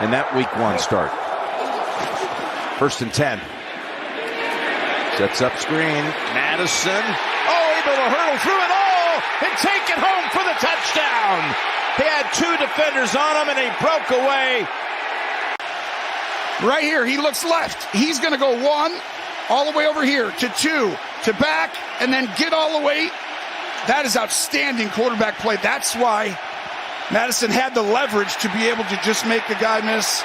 in that week 1 start. 1st and 10. Sets up screen. Madison. Oh, able to hurdle through it all and take it home for the touchdown. He had 2 defenders on him and he broke away. Right here, he looks left. He's going to go 1 all the way over here to 2 to back and then get all the way. That is outstanding quarterback play. That's why Madison had the leverage to be able to just make the guy miss.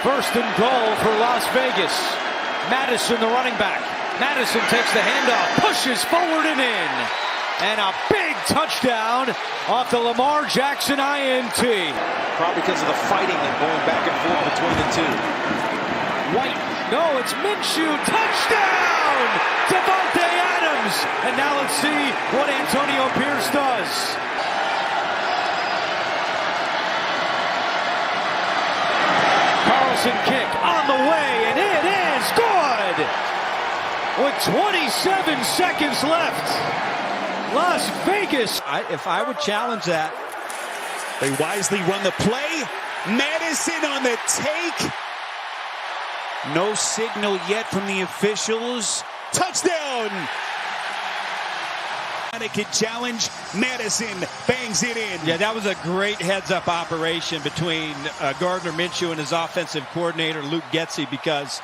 1st and goal for Las Vegas. Madison, the running back. Madison takes the handoff, pushes forward and in. And a big touchdown off the Lamar Jackson INT. Probably because of the fighting and going back and forth between the two. White. No, it's Minshew. Touchdown! Devontae Adams. And now let's see what Antonio Pierce does. Carlson kick on the way, and it is good! With 27 seconds left. Las Vegas. If I would challenge that. They wisely run the play. Madison on the take. No signal yet from the officials. Touchdown! Could challenge. Madison bangs it in. Yeah, that was a great heads-up operation between Gardner Minshew and his offensive coordinator, Luke Getsy, because,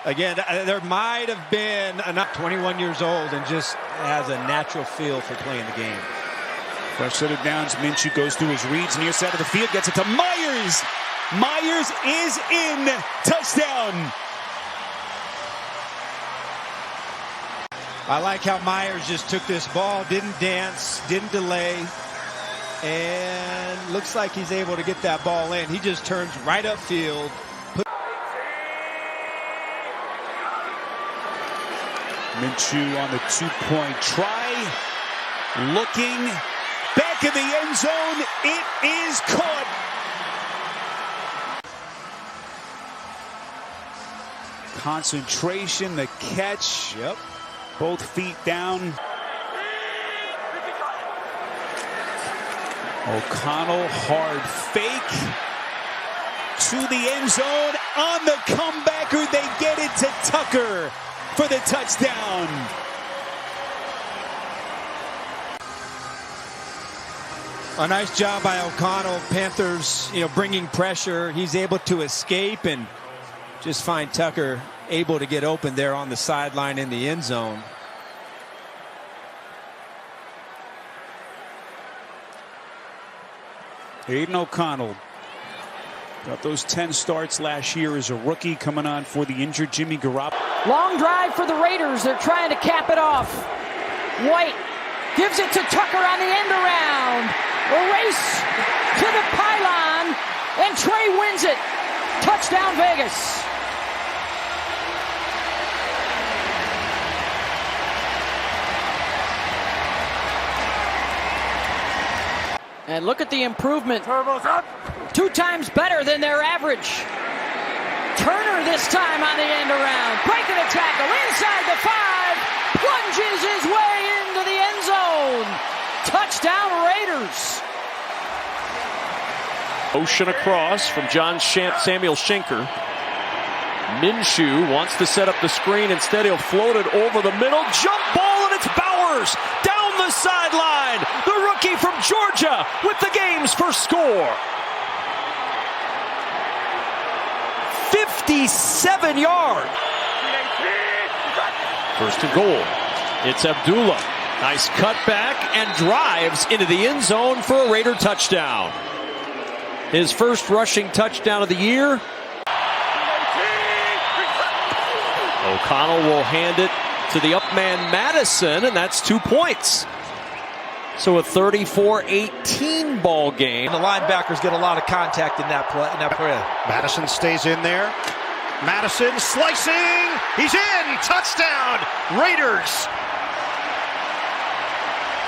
again, there might have been enough 21 years old and just has a natural feel for playing the game. Fresh set of downs. Minshew goes through his reads near side of the field, gets it to Myers. Myers is in. Touchdown. I like how Myers just took this ball, didn't dance, didn't delay, and looks like he's able to get that ball in. He just turns right upfield. Minshew on the 2-point try. Looking back in the end zone. It is caught. Concentration, the catch. Yep. Both feet down. O'Connell, hard fake. To the end zone. On the comebacker, they get it to Tucker for the touchdown. A nice job by O'Connell. Panthers, bringing pressure. He's able to escape and just find Tucker able to get open there on the sideline in the end zone. Aiden O'Connell got those 10 starts last year as a rookie, coming on for the injured Jimmy Garoppolo. Long drive for the Raiders. They're trying to cap it off. White gives it to Tucker on the end around. A race to the pylon, and Trey wins it. Touchdown Vegas. And look at the improvement. Turbo's up. 2 times better than their average. Turner this time on the end around. Breaking a tackle inside the 5. Plunges his way into the end zone. Touchdown Raiders. Motion across from Samuel Schenker. Minshew wants to set up the screen. Instead, he'll float it over the middle. Jump ball, and it's Bowers down the sideline. The rookie from Georgia with the game's first score. 57 yards. 1st and goal. It's Abdullah. Nice cutback and drives into the end zone for a Raider touchdown. His first rushing touchdown of the year. O'Connell will hand it to the up man Madison, and that's 2 points. So a 34-18 ball game. The linebackers get a lot of contact in that play. Madison stays in there. Madison slicing. He's in. Touchdown. Raiders.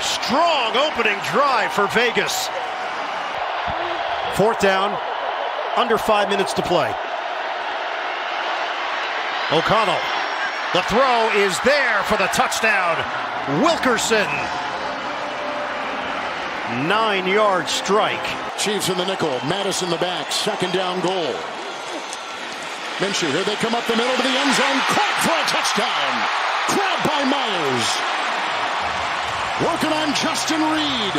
Strong opening drive for Vegas. 4th down. Under 5 minutes to play. O'Connell. The throw is there for the touchdown. Wilkerson. 9-yard strike. Chiefs in the nickel. Madison the back. Second down goal. Minshew, here they come up the middle to the end zone. Caught for a touchdown. Grabbed by Myers. Working on Justin Reed.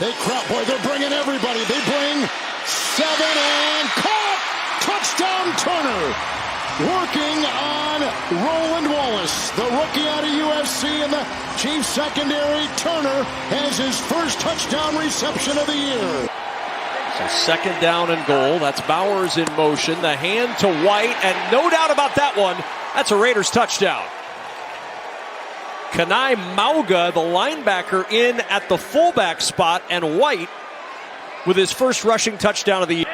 They crowd, boy, they're bringing everybody. They bring 7 and caught. Touchdown Turner. Working on Roland Wallace, the rookie out of USC in the Chiefs secondary. Turner has his first touchdown reception of the year. So second down and goal. That's Bowers in motion. The hand to White, and no doubt about that one, that's a Raiders touchdown. Kanai Mauga, the linebacker, in at the fullback spot, and White with his first rushing touchdown of the year.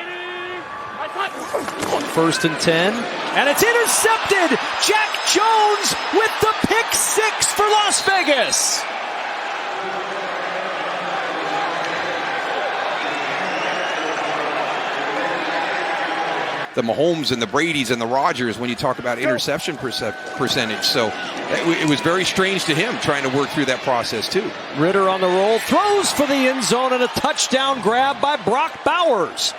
First and 10, and it's intercepted. Jack Jones with the pick six for Las Vegas. The Mahomes and the Bradys and the Rodgers when you talk about interception percentage. So it was very strange to him trying to work through that process too. Ritter on the roll, throws for the end zone, and a touchdown grab by Brock Bowers.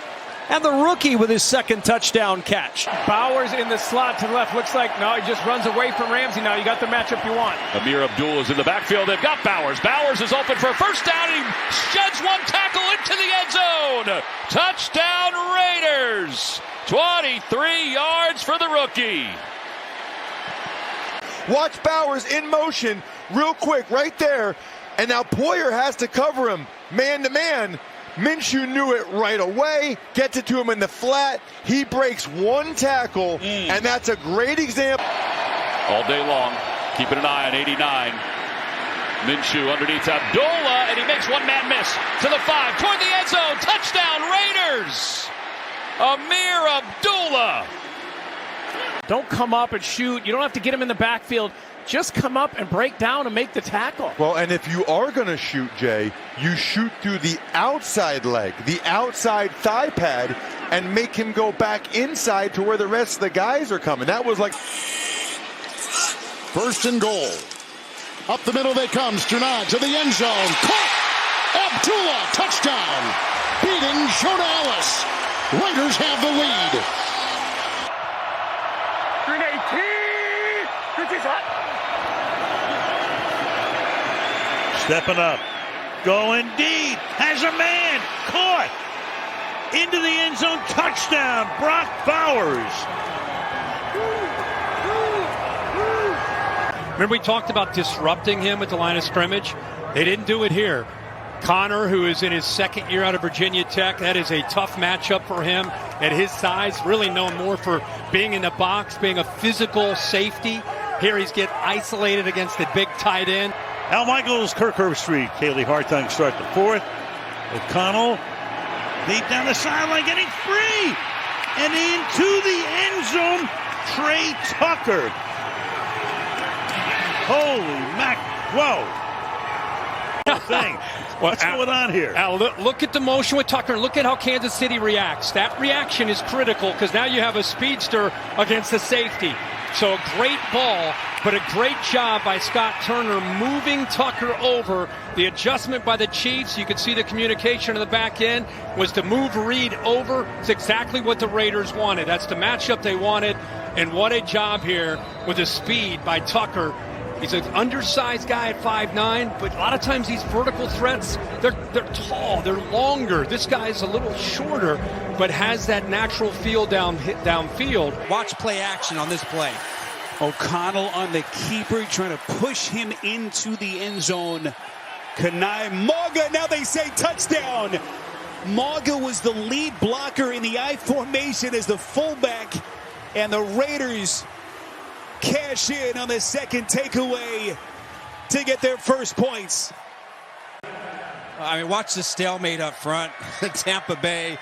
And the rookie with his second touchdown catch. Bowers in the slot to the left. Looks like, no, he just runs away from Ramsey now. You got the matchup you want. Amir Abdul is in the backfield. They've got Bowers. Bowers is open for a first down. And he sheds one tackle into the end zone. Touchdown Raiders. 23 yards for the rookie. Watch Bowers in motion real quick right there. And now Poyer has to cover him man to man. Minshew knew it right away, gets it to him in the flat. He breaks one tackle, and that's a great example. All day long, keeping an eye on 89. Minshew underneath Abdullah, and he makes one man miss to the 5, toward the end zone. Touchdown Raiders! Amir Abdullah. Don't come up and shoot. You don't have to get him in the backfield. Just come up and break down and make the tackle. Well, and if you are going to shoot, Jay, you shoot through the outside leg, the outside thigh pad, and make him go back inside to where the rest of the guys are coming. That was like... First and goal. Up the middle they come. Strnad to the end zone. Caught! Abdullah, touchdown! Beating Jonah Ellis. Raiders have the lead. 318! This is hot. Stepping up, going deep, has a man, caught, into the end zone, touchdown, Brock Bowers. Remember we talked about disrupting him at the line of scrimmage? They didn't do it here. Connor, who is in his second year out of Virginia Tech, that is a tough matchup for him at his size, really known more for being in the box, being a physical safety. Here he's get isolated against the big tight end. Al Michaels, Kirk Herbstreit, Kaylee Hartung start the fourth. O'Connell deep down the sideline, getting free, and into the end zone, Trey Tucker. Holy mac! Whoa! Thing. What's going on here? Al, look at the motion with Tucker. Look at how Kansas City reacts. That reaction is critical because now you have a speedster against a safety. So a great ball, but a great job by Scott Turner moving Tucker over. The adjustment by the Chiefs, you could see the communication on the back end, was to move Reed over. It's exactly what the Raiders wanted. That's the matchup they wanted. And what a job here with the speed by Tucker. He's an undersized guy at 5'9", but a lot of times these vertical threats, they're tall, they're longer. This guy's a little shorter, but has that natural feel downfield. Watch play action on this play. O'Connell on the keeper, trying to push him into the end zone. Kanai Mauga, now they say touchdown. Mauga was the lead blocker in the I formation as the fullback, and the Raiders cash in on the second takeaway to get their first points. I mean, watch the stalemate up front. Tampa Bay.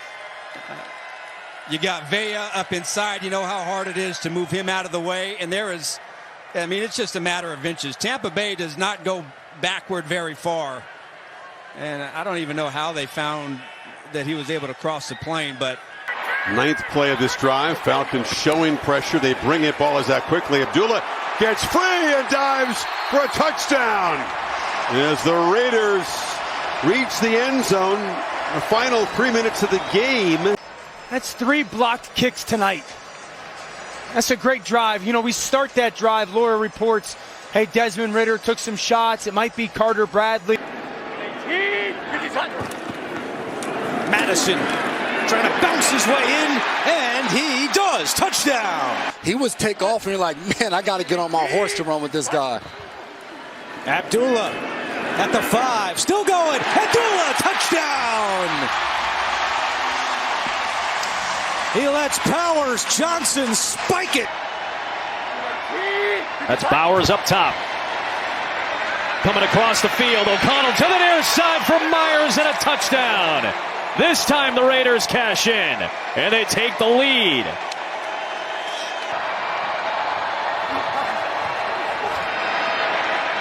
You got Vea up inside. You know how hard it is to move him out of the way. And it's just a matter of inches. Tampa Bay does not go backward very far. And I don't even know how they found that he was able to cross the plane, but Ninth play of this drive. Falcons showing pressure. They bring it. Ball is out quickly. Abdullah gets free and dives for a touchdown. As the Raiders reach the end zone, the final 3 minutes of the game. That's 3 blocked kicks tonight. That's a great drive. You know, we start that drive. Laura reports, hey, Desmond Ridder took some shots. It might be Carter Bradley. Madison trying to bounce his way in, and he does. Touchdown. He was take off, and you're like, man, I got to get on my horse to run with this guy. Abdullah at the 5, still going. Abdullah, touchdown. He lets Powers Johnson spike it. That's Bowers up top. Coming across the field. O'Connell to the near side from Myers and a touchdown. This time the Raiders cash in, and they take the lead.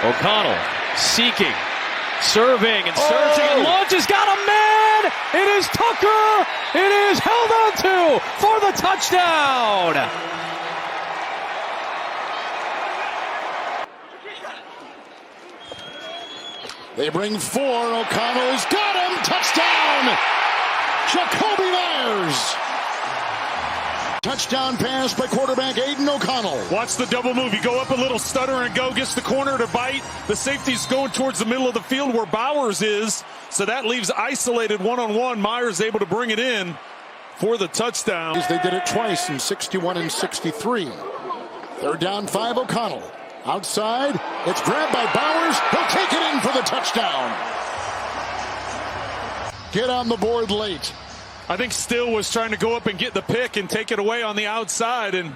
O'Connell seeking, serving and searching, and launches, got a man! It is Tucker! It is held on to for the touchdown! They bring 4. O'Connell's got him. Touchdown! Jacoby Myers. Touchdown pass by quarterback Aiden O'Connell. Watch the double move. You go up a little, stutter and go, gets the corner to bite. The safety's going towards the middle of the field where Bowers is. So that leaves isolated one-on-one. Myers able to bring it in for the touchdown. They did it twice in 61 and 63. They're down 5. O'Connell. Outside. It's grabbed by Bowers. He'll take it in for the touchdown. Get on the board late. I think Still was trying to go up and get the pick and take it away on the outside, and